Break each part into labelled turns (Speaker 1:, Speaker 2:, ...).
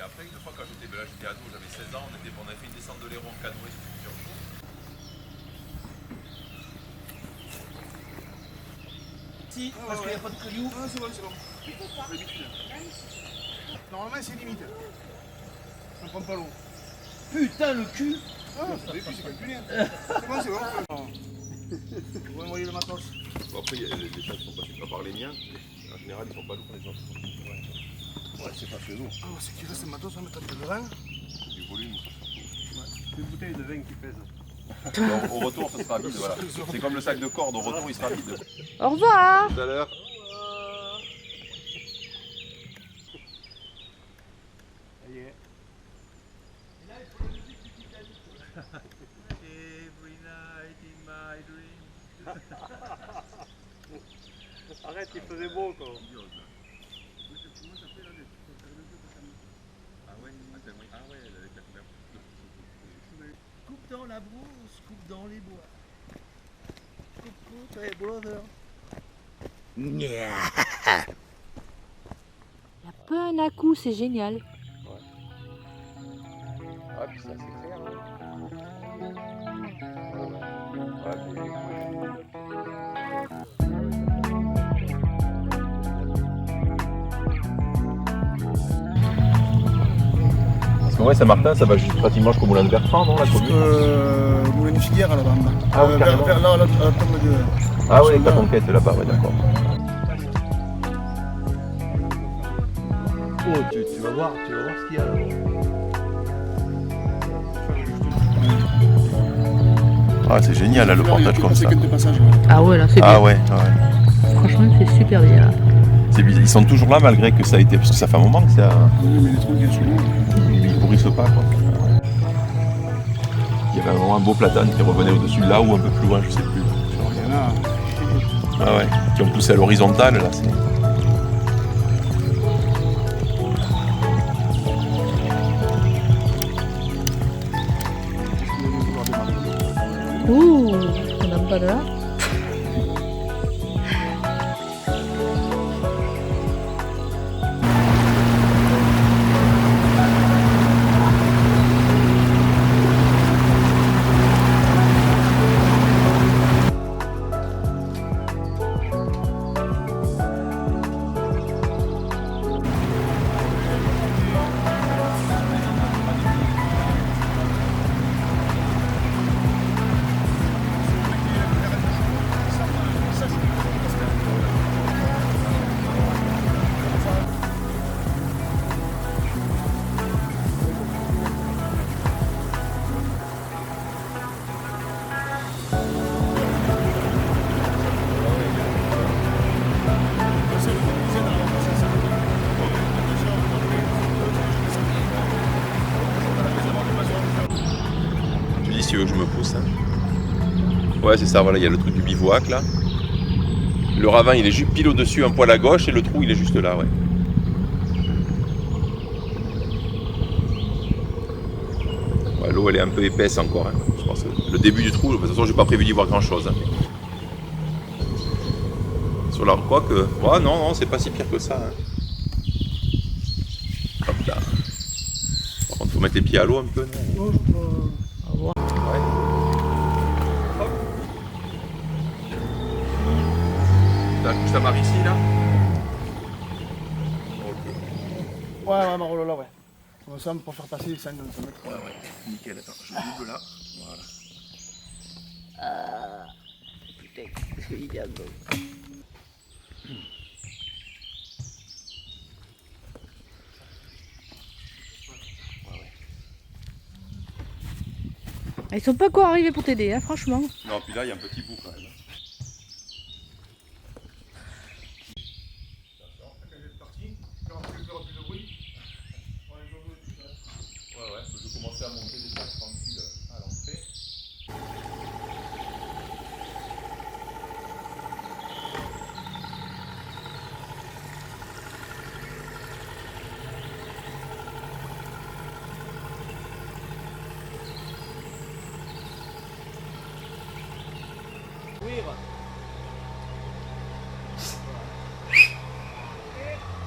Speaker 1: après, une fois quand j'étais ado, j'avais 16 ans, on avait fait une descente de l'Hérault en canoë sur plusieurs jours.
Speaker 2: Si, parce qu'il n'y a pas de cailloux.
Speaker 3: Ah, c'est bon, c'est bon. L'habitude. Normalement, c'est limite. On prend pas l'eau.
Speaker 2: Putain, le cul.
Speaker 3: Ah, ça fait plus, c'est calculé. C'est bon, c'est bon. On va envoyer le matos.
Speaker 1: Bon, après, les sacs sont passés pas par les miens. En général, ils sont pas lourds les autres.
Speaker 2: Ouais, c'est pas chez nous.
Speaker 3: Ah, c'est qu'il reste le matos, on va mettre un peu de vin.
Speaker 1: Du volume.
Speaker 4: Une bouteille de vin qui pèse.
Speaker 1: Au retour, ce sera vide, voilà. C'est comme le sac de corde, au retour, il sera vide.
Speaker 5: Au revoir.
Speaker 1: Tout à l'heure.
Speaker 4: Ça y est.
Speaker 1: Every night in my dream.
Speaker 4: Arrête, il faisait beau quoi.
Speaker 1: Ah ouais, avec la couverture.
Speaker 2: Coupe dans la brousse, coupe dans les bois. Coupe, hey brother.
Speaker 5: La peine à coup, c'est génial.
Speaker 1: Ah, puis ça, c'est clair. Parce que ouais, Saint-Martin, ça va juste pratiquement jusqu'au moulin de Bertrand, non, la commune
Speaker 3: Moulin de Figuière là-bas.
Speaker 1: Ah oui, carrément.
Speaker 3: Vers là, à la tombe de.
Speaker 1: Ah ouais, avec la conquête là-bas, ouais, d'accord.
Speaker 2: Oh, tu vas voir ce qu'il y a là.
Speaker 1: Ah, c'est génial, là, le portage comme ça.
Speaker 5: Ah ouais, là, c'est bien.
Speaker 1: Ah ouais, ouais.
Speaker 5: Franchement, c'est super bien.
Speaker 1: C'est bizarre. Ils sont toujours là malgré que ça a été. Parce que ça fait un moment que ça.
Speaker 3: Oui, mais les trucs, bien sûr.
Speaker 1: Ils pourrissent pas, quoi. Il y avait vraiment un beau platane qui revenait au-dessus de là ou un peu plus loin, je sais plus.
Speaker 3: Il y en a.
Speaker 1: Ah ouais, qui ont poussé à l'horizontale, là. C'est...
Speaker 5: Ouh, on n'a pas de là.
Speaker 1: Si tu veux que je me pousse. Hein. Ouais, c'est ça, voilà, il y a le truc du bivouac là. Le ravin il est juste pile au-dessus, un poil à gauche, et le trou il est juste là, ouais. Ouais, l'eau elle est un peu épaisse encore. Hein. Je pense que le début du trou, de toute façon j'ai pas prévu d'y voir grand chose. Hein. Sur la quoi que. Ouais, non, c'est pas si pire que ça. Hein. Hop là. Par contre, faut mettre les pieds à l'eau un peu, non? T'as un coup ça marre ici là? Ok.
Speaker 3: Ouais, Marolo là, ouais. On semble pour faire passer les 5 mettre.
Speaker 1: Ouais, nickel, attends, je double là. Voilà.
Speaker 2: Ah, putain, il y a de l'eau.
Speaker 5: Ils sont pas encore arrivés pour t'aider, hein, franchement.
Speaker 1: Non, puis là il y a un petit bout quand même. Ouais, je vais commencer à monter des sacs tranquilles à l'entrée.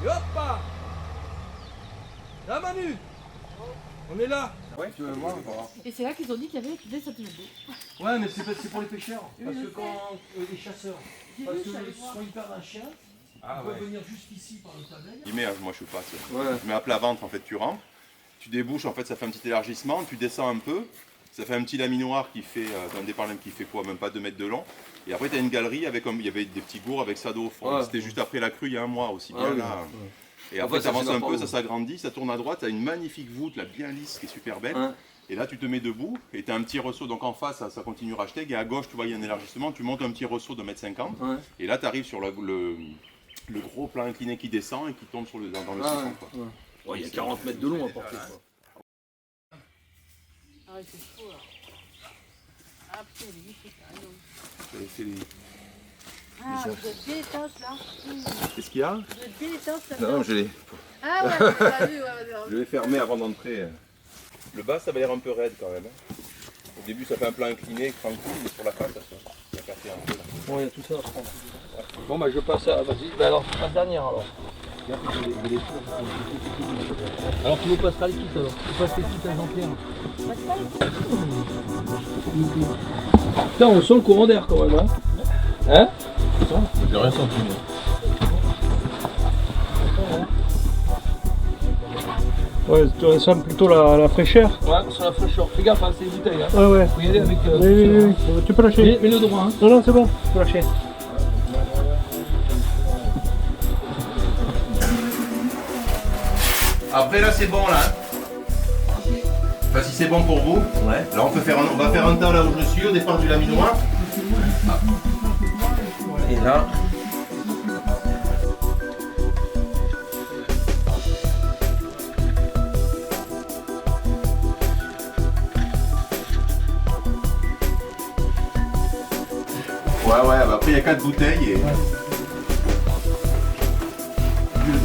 Speaker 2: Hoppa! La Manu!
Speaker 3: On est là.
Speaker 1: Ouais, tu vas voir.
Speaker 5: Et c'est là qu'ils ont dit qu'il y avait des cm.
Speaker 3: Ouais, mais c'est pour les pêcheurs. Parce que quand les chasseurs, parce que quand ils perdent un chien,
Speaker 1: Ah
Speaker 3: ils
Speaker 1: ouais.
Speaker 3: peuvent venir jusqu'ici par le tablette.
Speaker 1: Il met, moi je suis pas sûr.
Speaker 3: Ouais.
Speaker 1: Je mets à plat ventre, en fait, tu rentres, tu débouches, en fait, ça fait un petit élargissement, tu descends un peu, ça fait un petit laminoir qui fait, un départ qui fait quoi, même pas 2 mètres de long. Et après, tu as une galerie avec, il y avait des petits gourds avec ça d'eau au fond.
Speaker 3: Ouais.
Speaker 1: C'était juste après la crue, il y a un mois aussi. Bien
Speaker 3: Ah oui,
Speaker 1: là.
Speaker 3: ouais.
Speaker 1: Et après,
Speaker 3: Ouais,
Speaker 1: tu
Speaker 3: ça
Speaker 1: avances
Speaker 3: fait
Speaker 1: un peu,
Speaker 3: n'importe
Speaker 1: ça
Speaker 3: où.
Speaker 1: s'agrandit, ça tourne à droite, tu as une magnifique voûte, là, bien lisse, qui est super belle.
Speaker 3: Ouais.
Speaker 1: Et là, tu te mets debout, et tu as un petit ressaut, donc en face, ça continue racheter. Et à gauche, tu vois, il y a un élargissement, tu montes un petit ressaut de 1,50 m.
Speaker 3: Ouais.
Speaker 1: Et là, tu arrives sur le gros plan incliné qui descend et qui tombe dans le
Speaker 3: Ah
Speaker 1: siphon,
Speaker 3: ouais.
Speaker 1: quoi.
Speaker 3: Ouais, il y a 40 mètres de long à porter. Quoi.
Speaker 5: Ah ouais, c'est chaud là. Ah putain, il est magnifique.
Speaker 1: C'est les-
Speaker 5: Ah, vous êtes bien étanche là.
Speaker 1: Qu'est-ce qu'il y a?
Speaker 5: Vous êtes bien étanche là.
Speaker 1: Non, je l'ai.
Speaker 5: Ah ouais, j'ai pas vu, ouais,
Speaker 1: Je l'ai fermé avant d'entrer. Le bas, ça va l'air un peu raide quand même. Au début, ça fait un plan incliné, tranquille, mais sur la face, ça il y a cassé un peu. Là.
Speaker 3: Bon, il y a tout ça à prendre. Bon, bah je passe à. Vas-y, bah alors, passe dernière alors. Alors, tu nous passeras les kits alors. Tu passes les kits à Jean-Pierre. Putain, on sent le courant d'air quand même, hein? Hein?
Speaker 1: J'ai rien senti.
Speaker 4: Ouais, tu ressens plutôt la fraîcheur.
Speaker 3: Ouais, sur la fraîcheur. Fais gaffe, hein, c'est une bouteille. Hein.
Speaker 4: Ouais, ouais.
Speaker 3: Faut y aller avec.
Speaker 4: Oui. Tu peux lâcher.
Speaker 3: Mets le droit, hein.
Speaker 4: Non, non, c'est bon. Tu peux lâcher.
Speaker 1: Après, là, c'est bon, là. Enfin, si c'est bon pour vous,
Speaker 2: Ouais.
Speaker 1: là, on va faire un tas là où je suis, au départ du laminoir.
Speaker 2: Et là,
Speaker 1: Ouais, bah après, il y a 4 bouteilles et.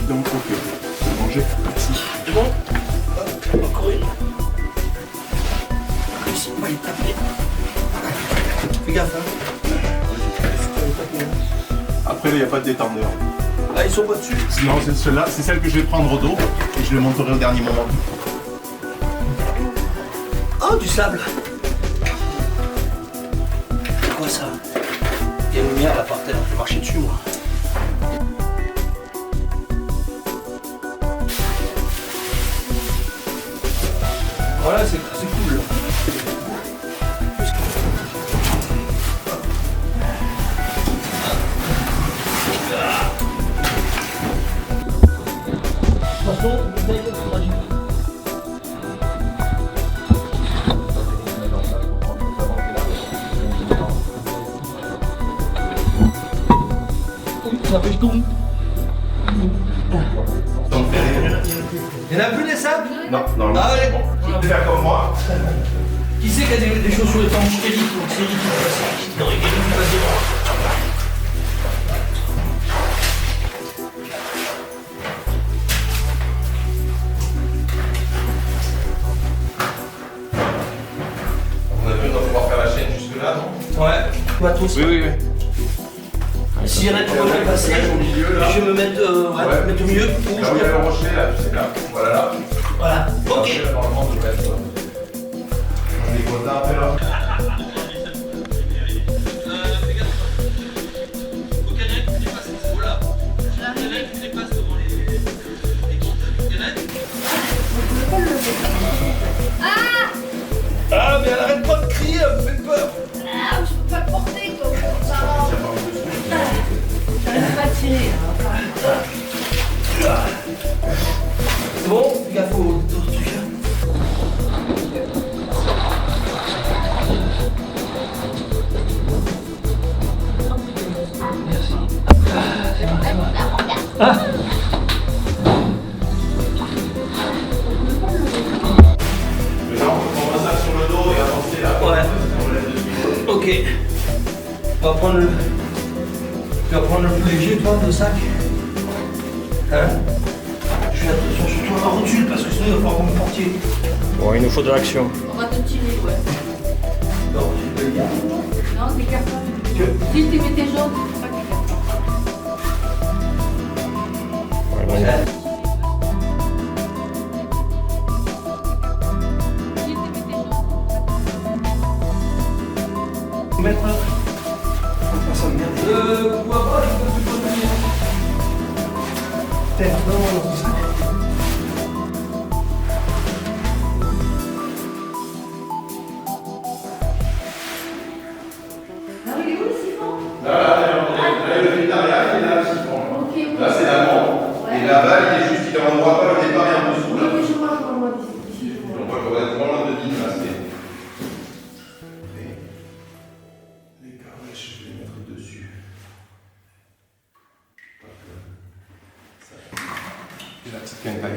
Speaker 1: Donc, ok. Manger. Merci.
Speaker 2: c'est bon. Hop, encore une. Réussis pas à les taper. Fais gaffe, hein.
Speaker 1: Après, là, il n'y a pas de détendeur.
Speaker 2: Là, ils sont pas dessus.
Speaker 1: Non, c'est celle-là, c'est celle que je vais prendre au dos et je les monterai au dernier moment.
Speaker 2: Oh, du sable. C'est quoi ça? Il y a une lumière là par terre, je vais marcher dessus moi. Voilà, c'est cool.
Speaker 3: De toute façon, bouteille, faudra gifler. Ça fait tout.
Speaker 2: Il y en a plus des sables?
Speaker 1: Non, non, non.
Speaker 2: Ah ouais.
Speaker 1: Bon, je vais faire comme moi.
Speaker 2: Qui c'est qui a des chaussures étanches? Kelly, donc c'est lui qui va passer. Non, Kelly qui passe devant.
Speaker 1: On a vu, on va pouvoir faire la chaîne jusque-là, non?
Speaker 2: Ouais. Matos.
Speaker 1: Oui.
Speaker 2: Si y en a qui veulent passer,
Speaker 1: Au milieu, là.
Speaker 2: je vais me mettre,
Speaker 1: Ouais.
Speaker 2: mettre au milieu pour
Speaker 1: Là où il y a le rocher, là, tu sais, là. Voilà, là.
Speaker 2: Voilà. Ok.
Speaker 1: Après, là, normalement, on peut mettre. On est content après, là.
Speaker 2: Ah, mais elle arrête pas de crier, elle me fait peur.
Speaker 6: Ah, je peux pas le porter quoi, ça va. J'arrive pas à tirer.
Speaker 2: C'est bon? Fais gaffe au truc. Merci. C'est bon, c'est bon.
Speaker 1: Maintenant, on va ça sur le dos et avancer là.
Speaker 2: Ouais. Ok. On va prendre le. Tu vas prendre le plus léger, toi, le sac. Hein? Je fais attention surtout à la rotule parce que sinon il va falloir qu'on me portier.
Speaker 3: Bon, il nous faut de l'action.
Speaker 6: On va te tirer, ouais.
Speaker 2: Non, je vais le dire.
Speaker 6: Non, t'écartes pas. Si tu mets tes jambes, c'est pas que t'écartes pas.
Speaker 2: Ouais.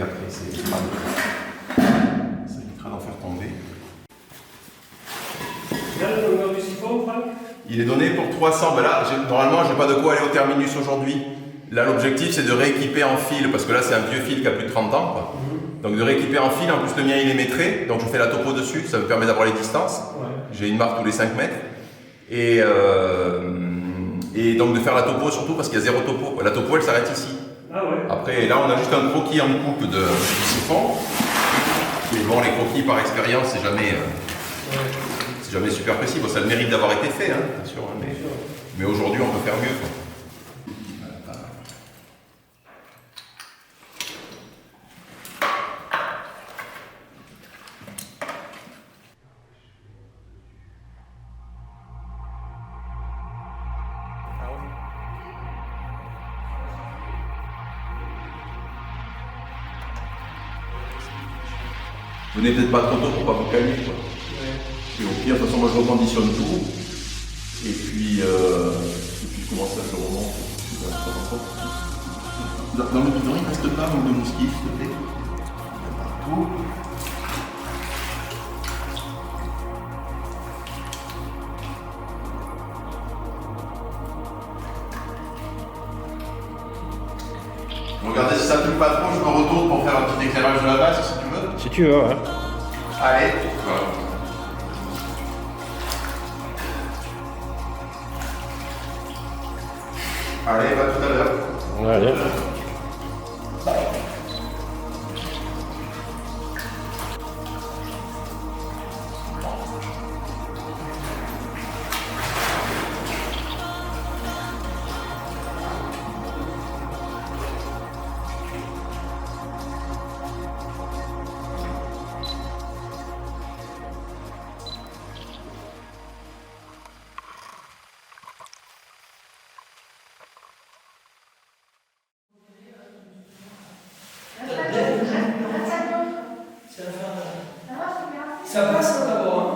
Speaker 1: 4 c'est ça évitera d'en faire tomber. Il est donné pour 300, ben là, normalement j'ai pas de quoi aller au terminus aujourd'hui. Là l'objectif c'est de rééquiper en fil, parce que là c'est un vieux fil qui a plus de 30 ans. Quoi. Donc de rééquiper en fil, en plus le mien il est métré, donc je fais la topo dessus, ça me permet d'avoir les distances. Ouais. J'ai une marque tous les 5 mètres. Et donc de faire la topo surtout parce qu'il y a 0 topo. La topo elle s'arrête ici. Ah ouais. Après là on a juste un croquis en coupe de chiffon. Mais bon les croquis par expérience c'est jamais super précis. Bon, ça a le mérite d'avoir été fait, hein, bien sûr. Hein, mais aujourd'hui on peut faire mieux. Quoi. Venez peut-être pas trop tôt pour pas vous calmer. Quoi. Et au pire, de toute façon, moi je reconditionne tout. Et puis je commence à faire le roman. Dans le bidon, il ne reste pas un manque de mousquif, s'il te plaît. Partout. Regardez, si ça ne pue pas trop, je me retourne pour faire un petit éclairage de la base, si tu veux.
Speaker 4: Si tu veux, ouais.
Speaker 1: Allez. Voilà. Allez, à tout à l'heure.
Speaker 4: Allez.
Speaker 2: Ça passe d'abord, hein.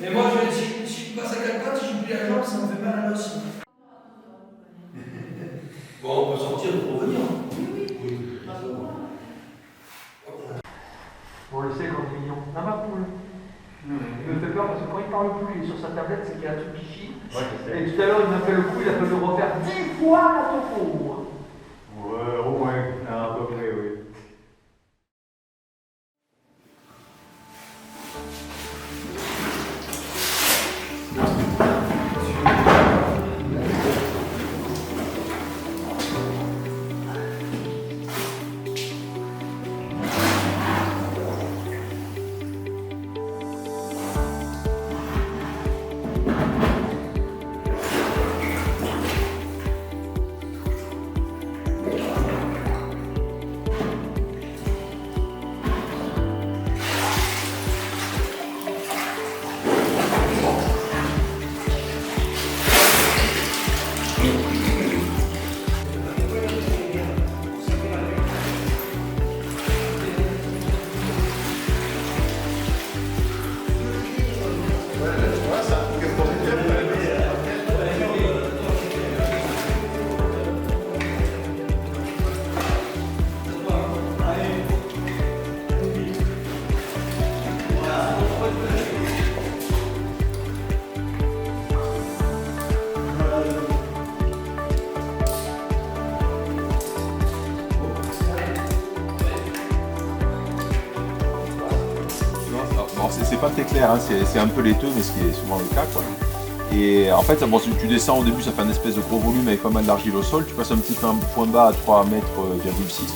Speaker 2: Mais moi, si je passe à 4 pattes, si j'oublie la jambe, ça me fait mal à l'os. Bon, on peut sortir pour revenir.
Speaker 7: On le sait quand il est mignon. Non, ma poule. Il me fait peur parce que quand il parle plus, il est sur sa tablette, c'est qu'il y a un truc qui chie. Ouais, et tout à l'heure, il m'a fait le coup, il a fallu refaire 10 fois la topo.
Speaker 4: Ouais, au moins, à peu près, oui.
Speaker 1: C'est pas très clair, hein, c'est un peu laiteux, mais ce qui est souvent le cas. Quoi. Et en fait, bon, si tu descends au début, ça fait un espèce de gros volume avec pas mal d'argile au sol. Tu passes un petit point bas à 3,6 mètres,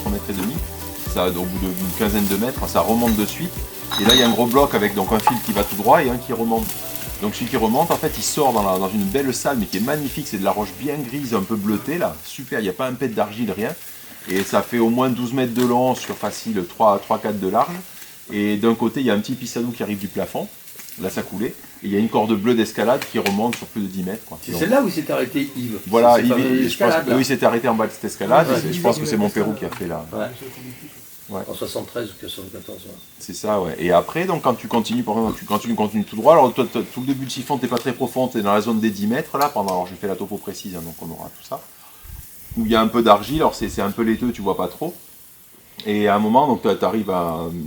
Speaker 1: 3 mètres et demi. Ça, au bout d'une quinzaine de mètres, ça remonte de suite. Et là, il y a un gros bloc avec donc, un fil qui va tout droit et un qui remonte. Donc celui qui remonte, en fait, il sort dans une belle salle, mais qui est magnifique. C'est de la roche bien grise, un peu bleutée, là. Super, il n'y a pas un pet d'argile, rien. Et ça fait au moins 12 mètres de long sur facile 3-4 de large. Et d'un côté, il y a un petit pissadou qui arrive du plafond, là ça coulait, et il y a une corde bleue d'escalade qui remonte sur plus de 10 mètres.
Speaker 2: C'est celle-là où il s'est arrêté Yves.
Speaker 1: Voilà, Yves, je pense que oui, il s'était arrêté en bas de cette escalade, et je pense que c'est mon Pérou qui a fait là.
Speaker 2: Ouais. En 73 ou 74. Ouais.
Speaker 1: C'est ça, ouais. Et après, donc, quand tu continues, par exemple, quand tu continues tout droit, alors toi, tout le début du siphon, t'es pas très profond, t'es dans la zone des 10 mètres, là, alors j'ai fait la topo précise, hein, donc on aura tout ça. Où il y a un peu d'argile, alors c'est un peu laiteux, tu vois pas trop. Et à un moment, donc t'arrives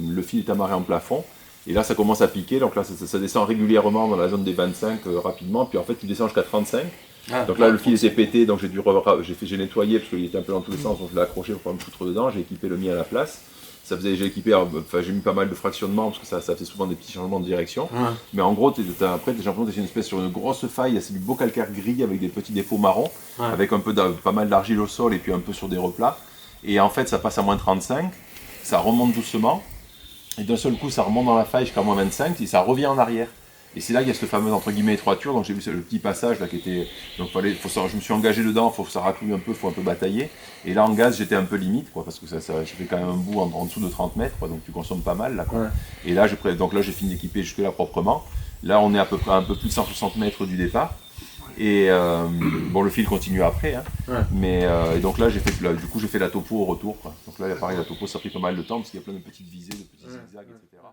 Speaker 1: le fil est amarré en plafond. Et là, ça commence à piquer. Donc là, ça descend régulièrement dans la zone des 25 rapidement. Puis en fait, tu descends jusqu'à 35. Donc là, le fil était pété. Donc j'ai nettoyé parce qu'il était un peu dans tous les sens. Donc je l'ai accroché pour pas me foutre dedans. J'ai équipé le mien à la place. J'ai mis pas mal de fractionnement parce que ça fait souvent des petits changements de direction. Mais en gros, après, j'ai l'impression que c'est une espèce sur une grosse faille. C'est du beau calcaire gris avec des petits dépôts marrons. Avec un peu pas mal d'argile au sol et puis un peu sur des replats. Et en fait, ça passe à moins 35. Ça remonte doucement. Et d'un seul coup, ça remonte dans la faille jusqu'à moins 25 et ça revient en arrière. Et c'est là qu'il y a cette fameuse entre guillemets étroiture. Donc j'ai vu le petit passage là qui était. Donc je me suis engagé dedans, il faut que ça raclouille un peu, il faut un peu batailler. Et là en gaz, j'étais un peu limite, quoi, parce que j'ai fait quand même un bout en dessous de 30 mètres, quoi, donc tu consommes pas mal là. Quoi. Et là, j'ai fini d'équiper jusque-là proprement. Là, on est à peu près un peu plus de 160 mètres du départ. Et bon, le fil continue après, hein. Mais et donc là, j'ai fait la topo au retour, quoi. Donc là, pareil, la topo, ça a pris pas mal de temps parce qu'il y a plein de petites visées, de petits zigzags, etc.